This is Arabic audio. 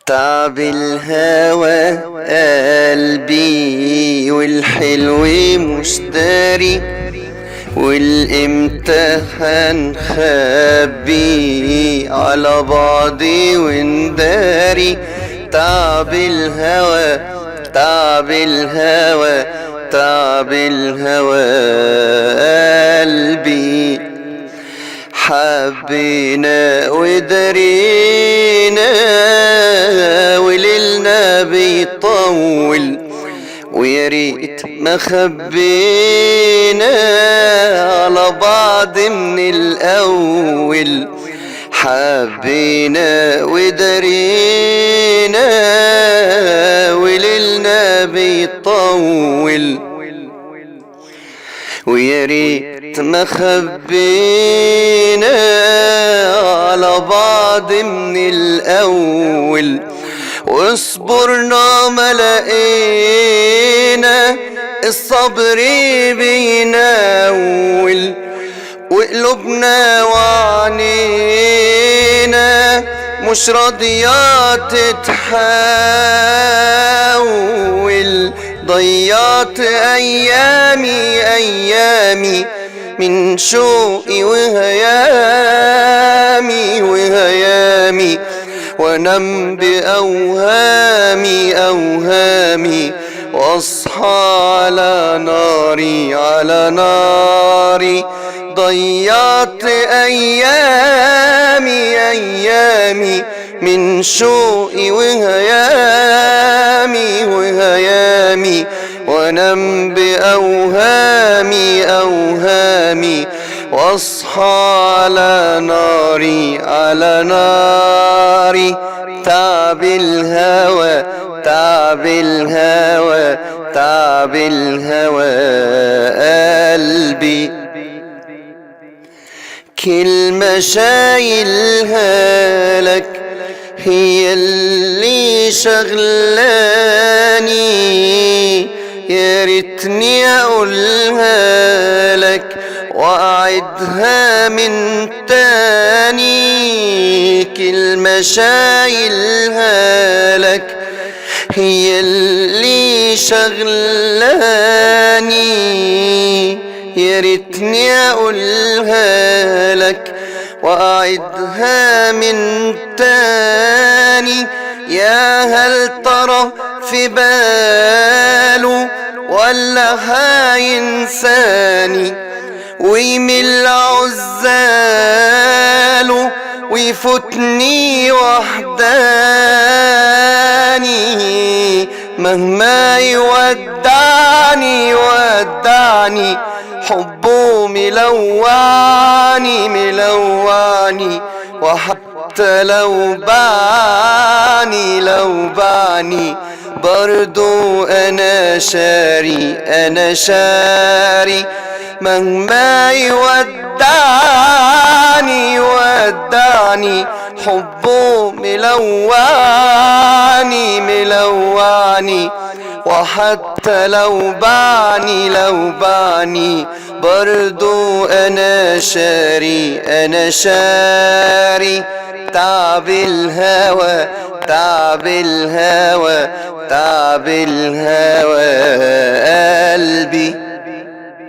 تعب الهوى قلبي والحلو مشتري، والامتحان خبي على بعضي ونداري. تعب الهوى تعب الهوى تعب الهوى قلبي. حبينا ودرينا وليلنا بيطول، ويا ريت ما خبينا على بعض من الأول. حبينا ودرينا وليلنا بيطول، ويا ريت ما خبينا على بعض من الأول. واصبرنا ما لقينا الصبر بيناول، وقلوبنا وعنينا مش راضية تتحول. ضيعت أيامي من شوقي وهيامي، وانام بأوهامي واصحى على ناري. ضيعت أيامي من شوقي وهيامي، وانام بأوهامي واصحى على ناري. تعب الهوى تعب الهوى تعب الهوى قلبي. كلمة شايلها لك هي اللي شغلاني، يا ريتني اقولها لك واعدها من تاني. كلمة شايلها لك هي اللي شغلاني، يا ريتني اقولها لك واعدها من تاني. يا هل ترى في باله ولا هينساني ويمل عزاله ويفوتني وحداني؟ مهما يودعني حبه ملواني، وحتى لو باعني برضو انا شاري. مهما يودعني حبه ملواني، وحتى لو باعني برضو انا شاري. تعب الهوى تعب الهوى تعب الهوى قلبي.